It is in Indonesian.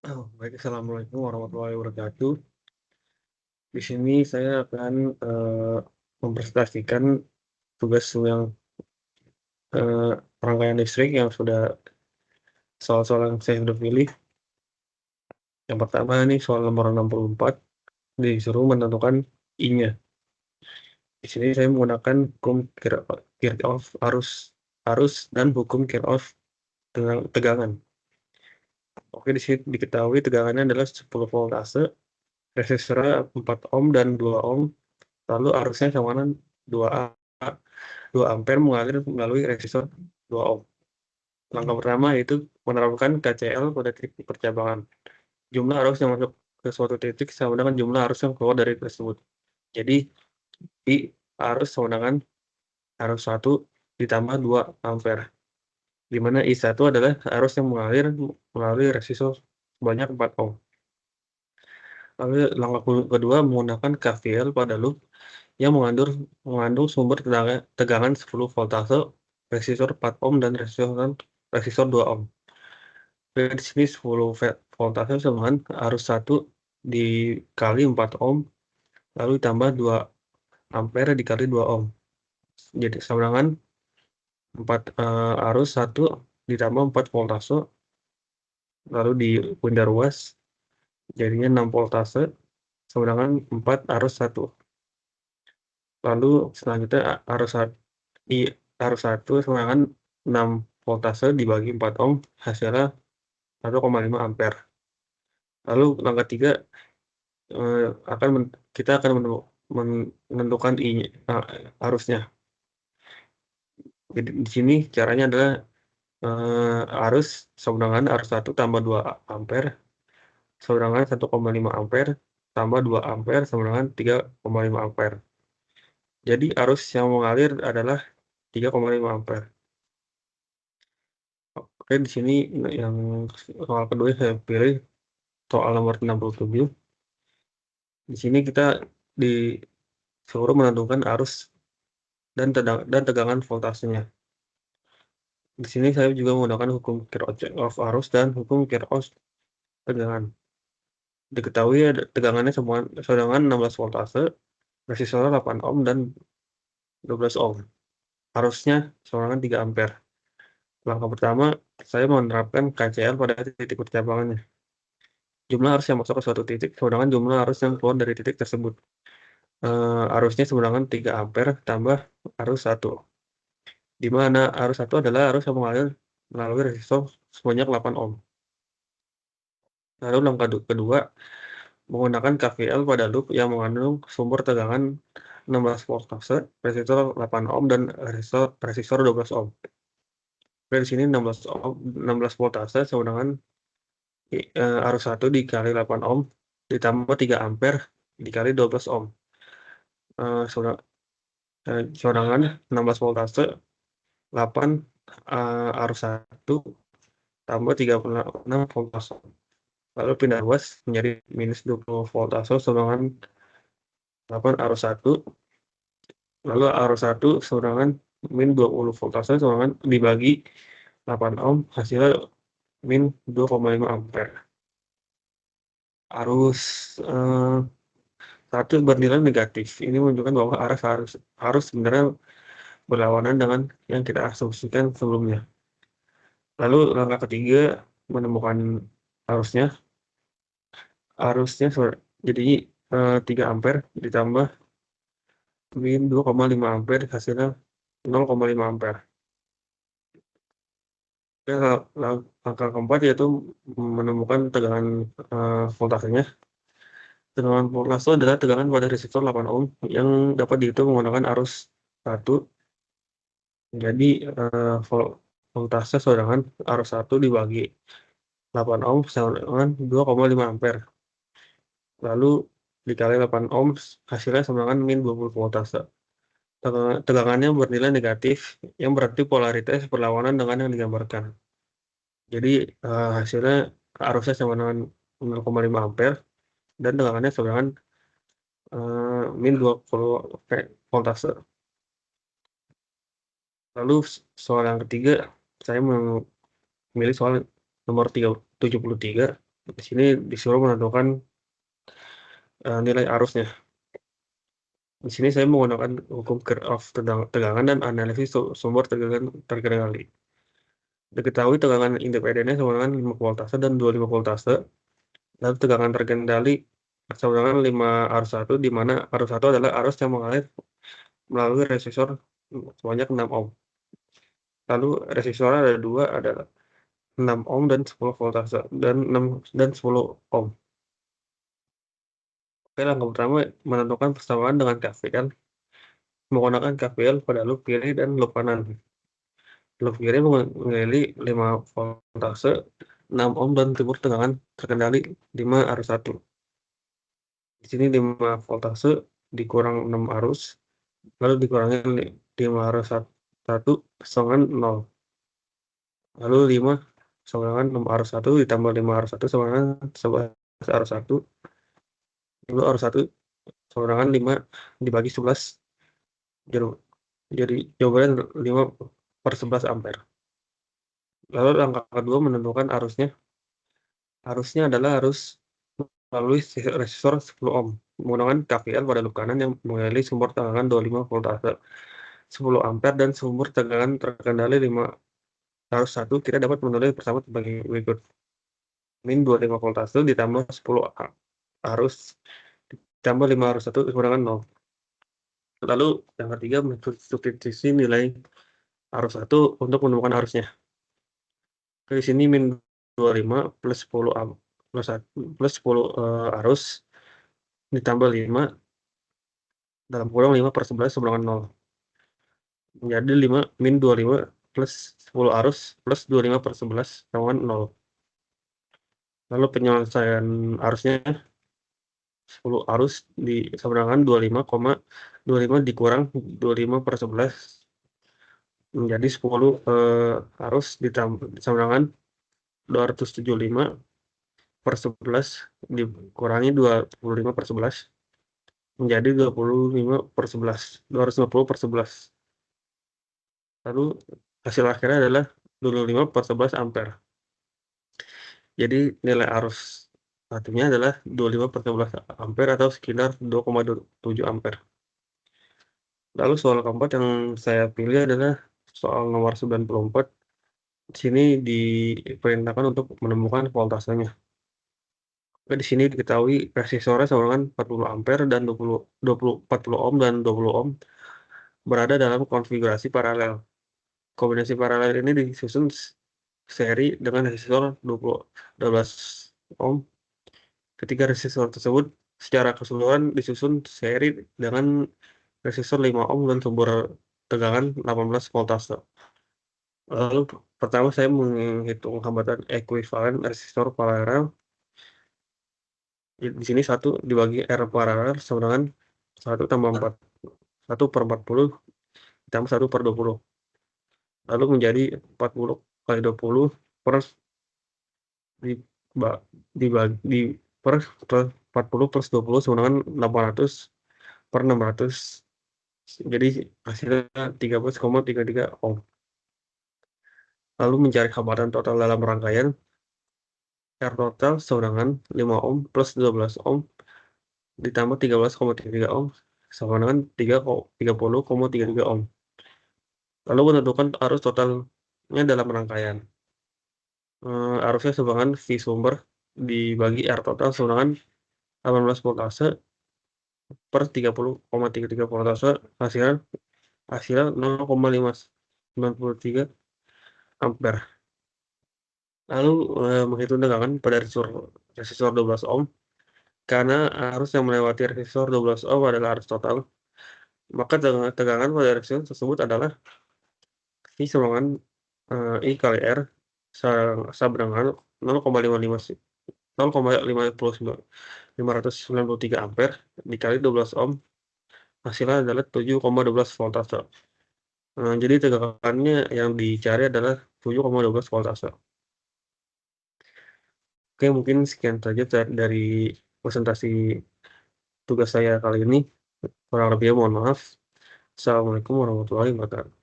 Baik, assalamualaikum warahmatullahi wabarakatuh. Di sini saya akan mempresentasikan tugas yang rangkaian listrik yang soal-soal yang saya sudah pilih. Yang pertama ini soal nomor 64, disuruh menentukan I-nya. Di sini saya menggunakan hukum Kirchhoff arus dan hukum Kirchhoff tegangan. Oke, di sini diketahui tegangannya adalah 10 voltase, resistornya 4 ohm dan 2 ohm, lalu arusnya sama dengan 2 ampere mengalir melalui resistor 2 ohm. Langkah pertama yaitu menerapkan KCL pada titik percabangan. Jumlah arus yang masuk ke suatu titik sama dengan jumlah arus yang keluar dari tersebut. Jadi, I arus sama dengan arus 1 ditambah 2 ampere. Di mana I1 adalah arus yang mengalir melalui resistor sebanyak 4 ohm. Lalu langkah kedua menggunakan KVL pada loop yang mengandung sumber tegangan 10 voltase, resistor 4 ohm dan resistor 2 ohm. Di sini 10 voltase sama dengan arus 1 dikali 4 ohm, lalu ditambah 2 ampere dikali 2 ohm. Jadi sama dengan 4 arus 1 ditambah 4 voltase, lalu dibunda ruas, jadinya 6 voltase sama dengan 4 arus 1. Lalu selanjutnya arus 1 sama dengan 6 voltase dibagi 4 ohm, hasilnya 1,5 ampere. Lalu langkah 3, kita akan menentukan arusnya. Jadi di sini caranya adalah arus sama dengan arus 1 tambah 2 ampere sama dengan 1,5 ampere tambah 2 ampere sama dengan 3,5 ampere. Jadi arus yang mengalir adalah 3,5 ampere. Oke, di sini yang soal kedua saya pilih soal nomor 67. Di sini kita disuruh menentukan arus dan tegangan voltasenya. Di sini saya juga menggunakan hukum Kirchhoff arus dan hukum Kirchhoff tegangan. Diketahui tegangannya sama dengan 16 voltase, resistornya 8 ohm dan 12 ohm. Arusnya sama dengan 3 ampere. Langkah pertama, saya menerapkan KCL pada titik percabangannya. Jumlah arus yang masuk ke suatu titik sama dengan jumlah arus yang keluar dari titik tersebut. Arusnya sama dengan 3 ampere tambah arus 1. Di mana arus 1 adalah arus yang mengalir melalui resistor sebanyak 8 ohm. Lalu langkah kedua, menggunakan KVL pada loop yang mengandung sumber tegangan 16 voltase, resistor 8 ohm dan resistor 12 ohm. Dari sini 16 voltase sama dengan arus 1 dikali 8 ohm ditambah 3 ampere dikali 12 ohm. Sama dengan 16 voltase 8 arus 1 tambah 36 voltase. Lalu pindah ruas menjadi minus 20 voltase sama dengan 8 arus 1. Lalu arus 1 sama dengan min 20 voltase sama dengan dibagi 8 ohm, hasilnya min 2,5 ampere. Arus 1 bernilai negatif. Ini menunjukkan bahwa arus sebenarnya berlawanan dengan yang kita asumsikan sebelumnya. Lalu langkah ketiga, menemukan arusnya. Arusnya jadi 3 ampere ditambah min 2,5 ampere, hasilnya 0,5 ampere. Langkah keempat yaitu menemukan tegangan voltasenya. Tegangan voltase adalah tegangan pada resistor 8 ohm yang dapat dihitung menggunakan arus 1. Jadi voltase sama dengan arus 1 dibagi 8 ohm sama dengan 2,5 ampere. Lalu dikali 8 ohm, hasilnya sama dengan min 20 voltase. Tegangannya bernilai negatif, yang berarti polaritas berlawanan dengan yang digambarkan. Jadi hasilnya arusnya sama dengan 0,5 ampere dan tegangannya sama dengan min 20 voltase. Lalu soal yang ketiga, saya memilih soal nomor 73. Di sini disuruh menentukan nilai arusnya. Di sini saya menggunakan hukum Kirchhoff tegangan dan analisis sumber tegangan terkendali. Diketahui tegangan independennya sama dengan 5 voltase dan 25 voltase. Lalu tegangan terkendali sama dengan 5 arus 1, di mana arus 1 adalah arus yang mengalir melalui resistor sebanyak 6 ohm. Lalu resistornya ada 2, adalah 6 ohm dan 10 voltase dan 6 dan 10 ohm. Oke, langkah pertama menentukan persamaan dengan KVL menggunakan KVL pada loop kiri dan loop kanan. Loop kiri mengeli 5 voltase, 6 ohm dan timur tegangan terkendali 5 arus 1. Di sini 5 voltase dikurang 6 arus, lalu dikurangi 5 arus 1 sama 0. Lalu 5 sama dengan 6 arus 1 ditambah 5 arus 1 sama dengan 11 arus 1. Lalu arus 1 sama dengan 5 dibagi 11. Jadi jawabannya 5/11 ampere. Lalu langkah kedua menentukan arusnya. Arusnya adalah arus melalui resistor 10 ohm menggunakan KVL pada loop kanan yang mengaliri sumber tegangan 25 voltase 10 ampere dan sumber tegangan terkendali 5 arus 1. Kita dapat menulis bersama sebagai berikut. Min 25 voltase ditambah 10 arus ditambah 5 arus 1 dikurangan 0. Lalu yang ketiga substitusi nilai arus 1 untuk menemukan arusnya. Di sini min 25 plus 10 plus 10 arus ditambah 5 dalam kurung 5/11 sama dengan 0. Menjadi 5 min 25 plus 10 arus plus 25/11 sama dengan 0. Lalu penyelesaian arusnya 10 arus sama dengan 25 dikurang 25/11 menjadi 10 arus ditambah sama dengan 275/11 dikurangi 25/11 menjadi 25/11, 250/11. Lalu hasil akhirnya adalah 25/11 ampere. Jadi nilai arus satunya adalah 25/11 ampere atau sekitar 2,27 ampere. Lalu soal keempat yang saya pilih adalah soal nomor 94. Di sini diperintahkan untuk menemukan voltasenya. Di sini diketahui resistornya sama dengan 40 ampere dan 40 ohm dan 20 ohm berada dalam konfigurasi paralel. Kombinasi paralel ini disusun seri dengan resistor 12 ohm. Ketiga resistor tersebut secara keseluruhan disusun seri dengan resistor 5 ohm dan sumber tegangan 18 voltase. Lalu pertama saya menghitung hambatan ekuivalen resistor paralel. Di sini 1 dibagi R paralel sama dengan 1 tambah 4. 1/40 ditambah 1/20. Lalu menjadi 40 kali 20 per dibagi per 40 plus 20 sama dengan 800/600. Jadi hasilnya 13,33 ohm. Lalu mencari hambatan total dalam rangkaian. R total sama dengan 5 ohm plus 12 ohm ditambah 13,33 ohm sama dengan 30,33 ohm. Lalu menentukan arus totalnya dalam rangkaian. Arusnya sama dengan V sumber dibagi R total sama dengan 18 voltase per 30,33 voltase hasilnya 0,593 ampere. Lalu menghitung tegangan pada resistor 12 ohm. Karena arus yang melewati resistor 12 ohm adalah arus total, maka tegangan pada resistor tersebut adalah V sama dengan I kali R sama dengan 0,593 ampere dikali 12 ohm, hasilnya adalah 7,12 voltase. Jadi tegangannya yang dicari adalah 7,12 voltase. Oke, mungkin sekian saja dari presentasi tugas saya kali ini. Kurang lebihnya mohon maaf. Assalamualaikum warahmatullahi wabarakatuh.